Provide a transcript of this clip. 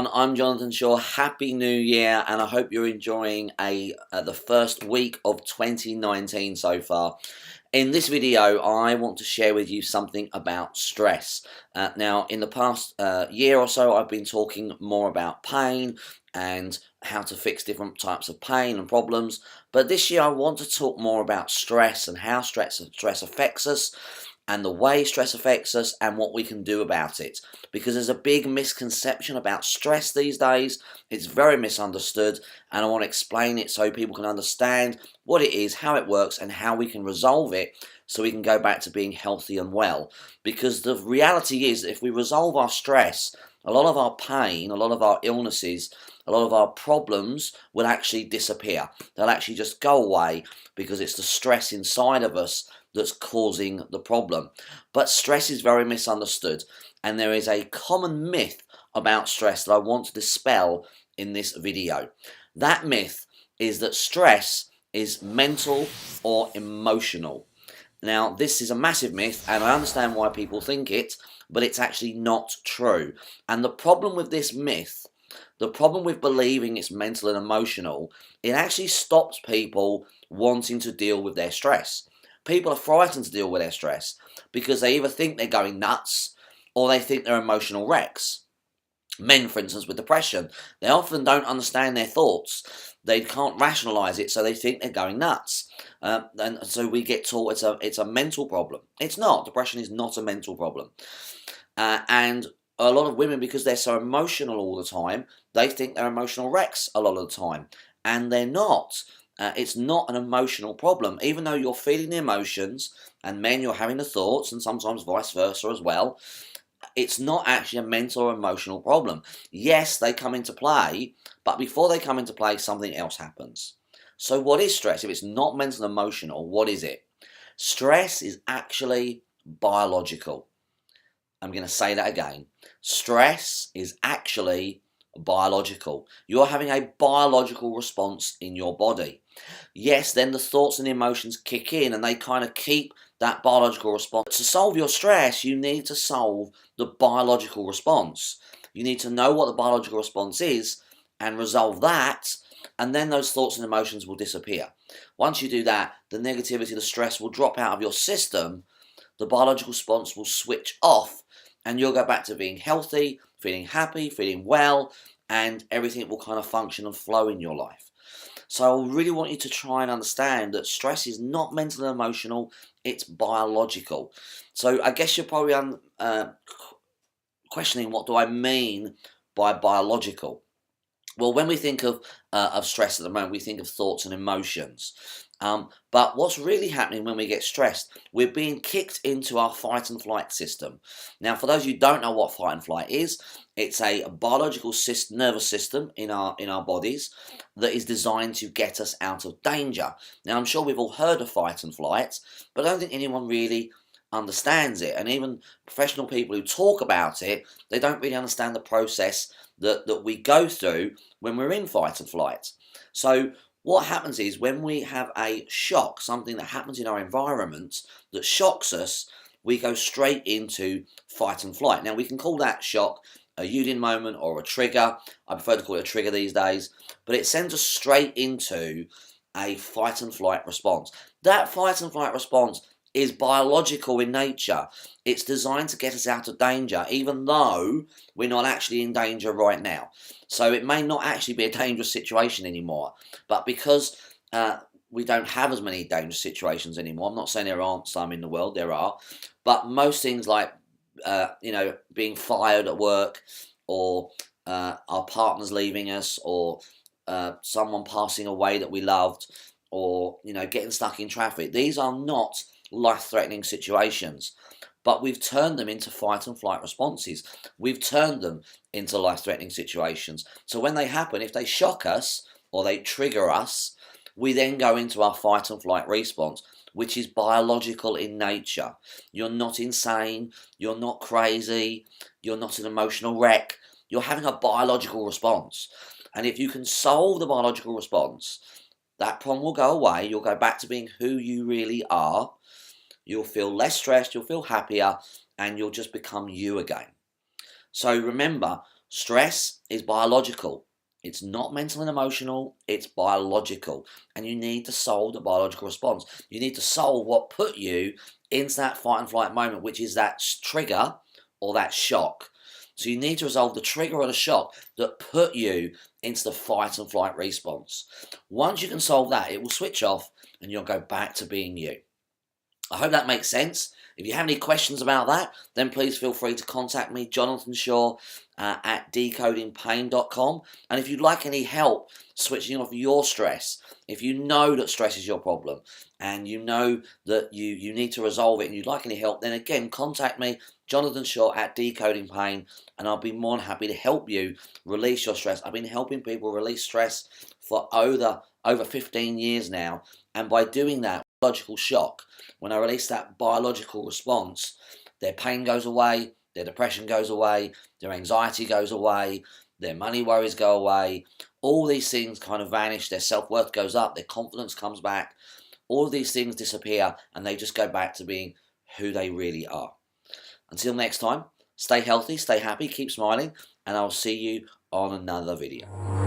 everyone, I'm Jonathan Shaw. Happy New Year, and I hope you're enjoying the first week of 2019 so far. In this video, I want to share with you something about stress. Now, in the past year or so, I've been talking more about pain and how to fix different types of pain and problems. But this year, I want to talk more about stress and how stress affects us, and the way stress affects us and what we can do about it. Because there's a big misconception about stress these days. It's very misunderstood, and I want to explain it so people can understand what it is, how it works, and how we can resolve it so we can go back to being healthy and well. Because the reality is that if we resolve our stress, a lot of our pain, a lot of our illnesses, a lot of our problems will actually disappear. They'll actually just go away because it's the stress inside of us that's causing the problem. But stress is very misunderstood, and there is a common myth about stress that I want to dispel in this video. That myth is that stress is mental or emotional. Now, this is a massive myth, and I understand why people think it, but it's actually not true. And the problem with this myth, the problem with believing it's mental and emotional, it actually stops people wanting to deal with their stress. People are frightened to deal with their stress because they either think they're going nuts or they think they're emotional wrecks. Men, for instance, with depression, they often don't understand their thoughts. They can't rationalise it, so they think they're going nuts. And so we get taught it's a mental problem. It's not. Depression is not a mental problem. And a lot of women, because they're so emotional all the time, they think they're emotional wrecks a lot of the time. And they're not. It's not an emotional problem. Even though you're feeling the emotions, and men, you're having the thoughts, and sometimes vice versa as well, it's not actually a mental or emotional problem. Yes, they come into play, but before they come into play, something else happens. So what is stress? If it's not mental and emotional, what is it? Stress is actually biological. I'm going to say that again. Stress is actually biological. You're having a biological response in your body. Yes, then the thoughts and emotions kick in and they kind of keep that biological response. But to solve your stress, you need to solve the biological response. You need to know what the biological response is and resolve that, and then those thoughts and emotions will disappear. Once you do that, the negativity, the stress will drop out of your system, the biological response will switch off, and you'll go back to being healthy, feeling happy, feeling well, and everything will kind of function and flow in your life. So I really want you to try and understand that stress is not mental and emotional, it's biological. So I guess you're probably questioning, what do I mean by biological? Well, when we think of stress at the moment, we think of thoughts and emotions. But what's really happening when we get stressed, we're being kicked into our fight and flight system. Now, for those of you who don't know what fight and flight is, it's a biological nervous system in our bodies that is designed to get us out of danger. Now, I'm sure we've all heard of fight and flight, but I don't think anyone really understands it. And even professional people who talk about it, they don't really understand the process that we go through when we're in fight and flight. So what happens is when we have a shock, something that happens in our environment that shocks us, we go straight into fight and flight. Now, we can call that shock a Yudin moment or a trigger. I prefer to call it a trigger these days, but it sends us straight into a fight and flight response. That fight and flight response is biological in nature. It's designed to get us out of danger, even though we're not actually in danger right now. So it may not actually be a dangerous situation anymore, but because we don't have as many dangerous situations anymore, I'm not saying there aren't some in the world, there are, but most things like being fired at work, or our partners leaving us, or someone passing away that we loved, or getting stuck in traffic, these are not life-threatening situations, but we've turned them into fight and flight responses. We've turned them into life-threatening situations. So when they happen, if they shock us or they trigger us, we then go into our fight and flight response, which is biological in nature. You're not insane, you're not crazy, you're not an emotional wreck. You're having a biological response. And if you can solve the biological response, that problem will go away. You'll go back to being who you really are. You'll feel less stressed, you'll feel happier, and you'll just become you again. So remember, Stress is biological. It's not mental and emotional, it's biological. And you need to solve the biological response. You need to solve what put you into that fight and flight moment, which is that trigger or that shock. So you need to resolve the trigger or the shock that put you into the fight and flight response. Once you can solve that, it will switch off and you'll go back to being you. I hope that makes sense. If you have any questions about that, then please feel free to contact me, Jonathan Shaw, at decodingpain.com. And if you'd like any help switching off your stress, if you know that stress is your problem and you know that you need to resolve it and you'd like any help, then again, contact me, Jonathan Shaw at Decoding Pain, and I'll be more than happy to help you release your stress. I've been helping people release stress for over 15 years now, and by doing that, biological shock, when I release that biological response, their pain goes away, their depression goes away, their anxiety goes away, their money worries go away, all these things kind of vanish, their self-worth goes up, their confidence comes back, all of these things disappear and they just go back to being who they really are. Until next time, stay healthy, stay happy, keep smiling, and I'll see you on another video.